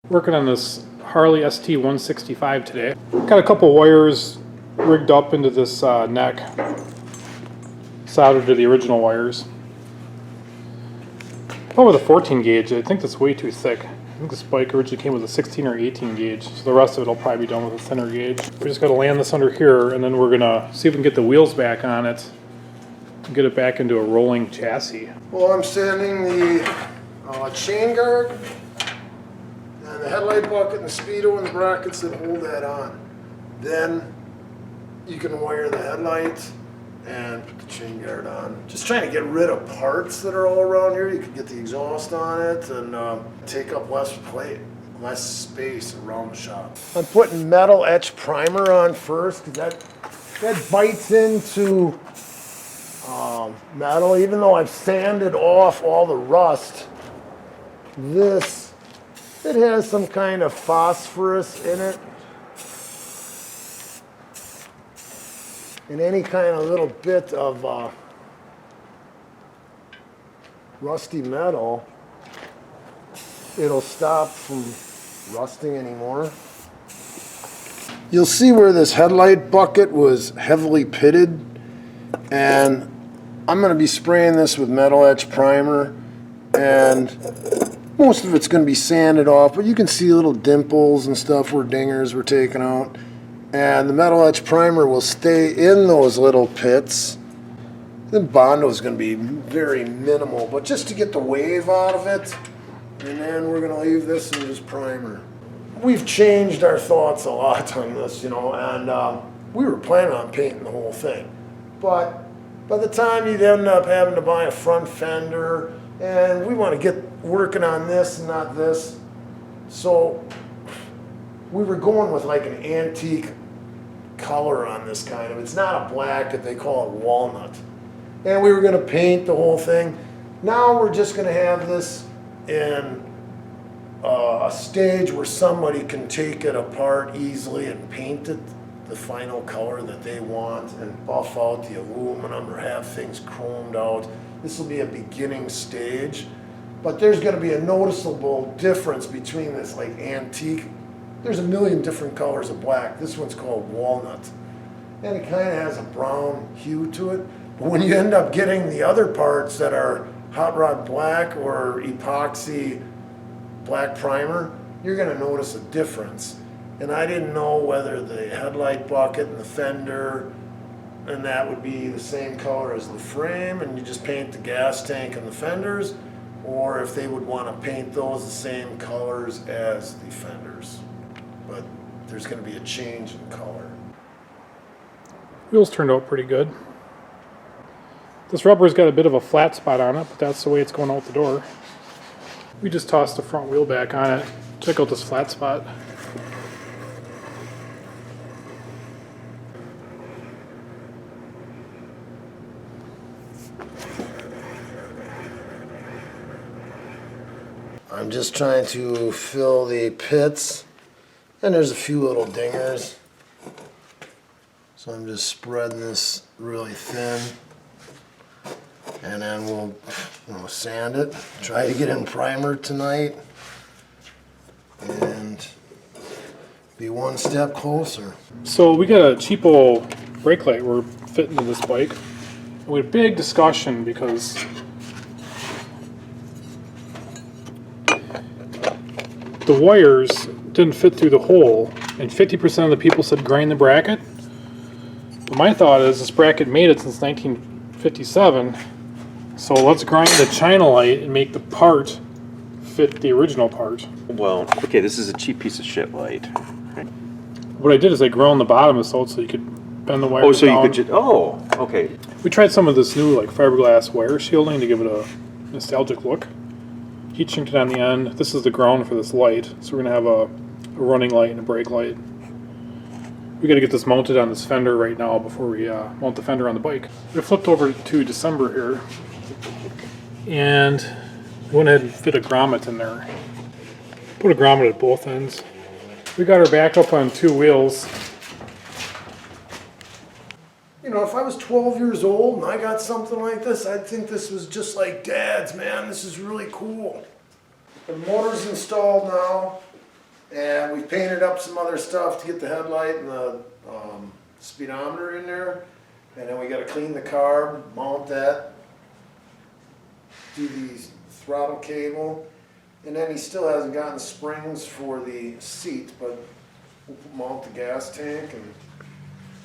Working on this Harley ST165 today. Got a couple wires rigged up into this neck, soldered to the original wires. Oh, with a 14 gauge, I think that's way too thick. I think this bike originally came with a 16 or 18 gauge, so the rest of it will probably be done with a thinner gauge. We just got to land this under here, and then we're gonna see if we can get the wheels back on it and get it back into a rolling chassis. Well, I'm sanding the chain guard and the headlight bucket and the speedo and the brackets that hold that on. Then you can wire the headlight and put the chain guard on. Just trying to get rid of parts that are all around here. You can get the exhaust on it and take up less space around the shop. I'm putting metal etch primer on first because that bites into metal. Even though I've sanded off all the rust, it has some kind of phosphorus in it. And any kind of little bit of rusty metal, it'll stop from rusting anymore. You'll see where this headlight bucket was heavily pitted, and I'm going to be spraying this with metal etch primer, and most of it's going to be sanded off, but you can see little dimples and stuff where dingers were taken out. And the metal etch primer will stay in those little pits. The Bondo is going to be very minimal, but just to get the wave out of it, and then we're going to leave this in just primer. We've changed our thoughts a lot on this, you know, and we were planning on painting the whole thing. But by the time you'd end up having to buy a front fender, and we want to get working on this and not this, so we were going with like an antique color on this kind of. It's not a black, they call it walnut. And we were going to paint the whole thing. Now we're just going to have this in a stage where somebody can take it apart easily and paint it the final color that they want and buff out the aluminum or have things chromed out. This will be a beginning stage, but there's going to be a noticeable difference between this like antique. There's a million different colors of black. This one's called walnut. And it kind of has a brown hue to it. But when you end up getting the other parts that are hot rod black or epoxy black primer, you're going to notice a difference. And I didn't know whether the headlight bucket and the fender and that would be the same color as the frame and you just paint the gas tank and the fenders, or if they would want to paint those the same colors as the fenders. But there's going to be a change in color. Wheels turned out pretty good. This rubber's got a bit of a flat spot on it, but that's the way it's going out the door. We just tossed the front wheel back on it. Check out this flat spot. I'm just trying to fill the pits, and there's a few little dingers. So I'm just spreading this really thin, and then we'll sand it. Try to get in primer tonight, and be one step closer. So we got a cheapo brake light we're fitting to this bike. We had a big discussion because the wires didn't fit through the hole, and 50% of the people said grind the bracket. But my thought is this bracket made it since 1957, so let's grind the China light and make the part fit the original part. Well, okay, this is a cheap piece of shit light. What I did is I ground the bottom so you could bend the wire down. Oh, so you could just, oh, okay. We tried some of this new like fiberglass wire shielding to give it a nostalgic look. Heat shinked it on the end. This is the ground for this light, so we're going to have a running light and a brake light. We got to get this mounted on this fender right now before we mount the fender on the bike. We flipped over to December here, and we went ahead and fit a grommet in there. Put a grommet at both ends. We got our back up on two wheels. You know, if I was 12 years old and I got something like this, I'd think this was just like Dad's, man. This is really cool. The motor's installed now. And we painted up some other stuff to get the headlight and the speedometer in there. And then we got to clean the carb, mount that, do the throttle cable. And then he still hasn't gotten springs for the seat, but we'll mount the gas tank and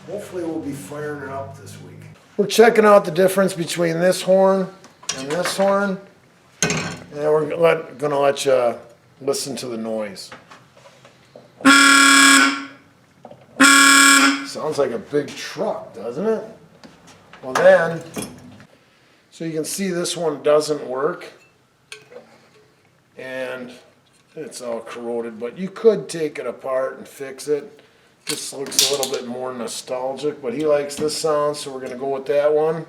hopefully we'll be firing it up this week. We're checking out the difference between this horn and this horn. And we're gonna let you listen to the noise. Sounds like a big truck, doesn't it? Well then, so you can see this one doesn't work. And it's all corroded, but you could take it apart and fix it. This looks a little bit more nostalgic, but he likes this sound, so we're gonna go with that one.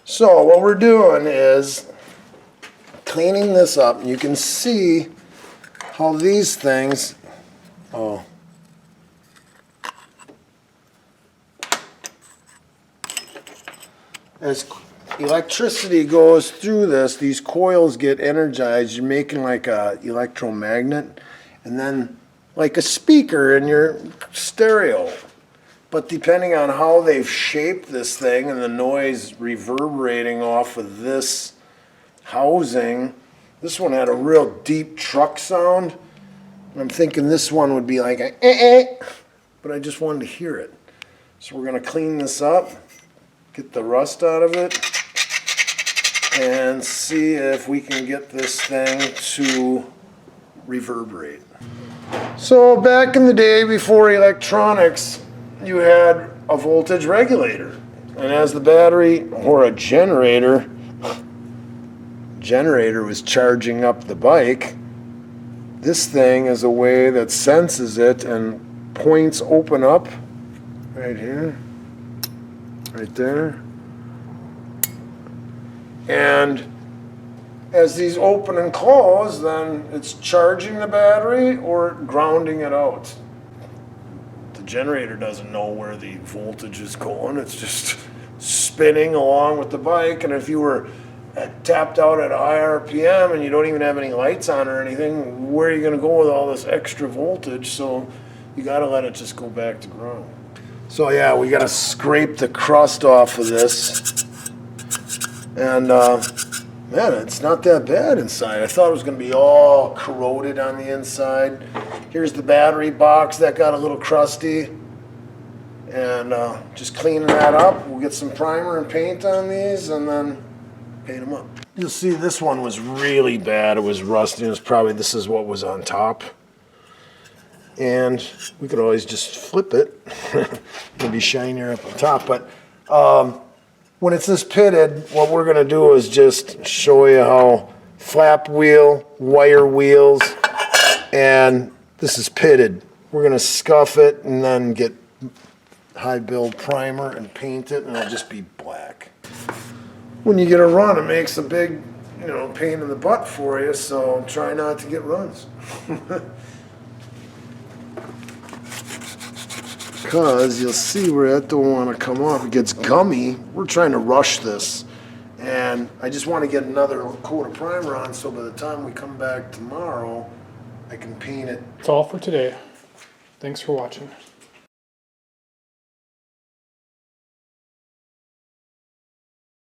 So what we're doing is cleaning this up. You can see how these things, as electricity goes through this, these coils get energized. You're making like a electromagnet, and then like a speaker in your stereo. But depending on how they've shaped this thing and the noise reverberating off of this housing, this one had a real deep truck sound. I'm thinking this one would be like a but I just wanted to hear it. So we're gonna clean this up, get the rust out of it, and see if we can get this thing to reverberate. So back in the day before electronics, you had a voltage regulator. And as the battery or a generator was charging up the bike, this thing is a way that senses it, and points open up right here, right there. And as these open and close, then it's charging the battery or grounding it out. The generator doesn't know where the voltage is going. It's just spinning along with the bike. And if you were tapped out at a high RPM and you don't even have any lights on or anything, where are you going to go with all this extra voltage? So you got to let it just go back to ground. So yeah, we got to scrape the crust off of this. And man, it's not that bad inside. I thought it was going to be all corroded on the inside. Here's the battery box that got a little crusty. And just cleaning that up. We'll get some primer and paint on these and then paint them up. You'll see this one was really bad. It was rusty. It was probably, this is what was on top. And we could always just flip it. It'll be shinier up on top. But when it's this pitted, what we're going to do is just show you how flap wheel, wire wheels, and this is pitted. We're going to scuff it and then get high build primer and paint it, and it'll just be black. When you get a run, it makes a big, pain in the butt for you, so try not to get runs. Because you'll see where that don't want to come off. It gets gummy. We're trying to rush this. And I just want to get another coat of primer on so by the time we come back tomorrow, I can paint it. That's all for today. Thanks for watching.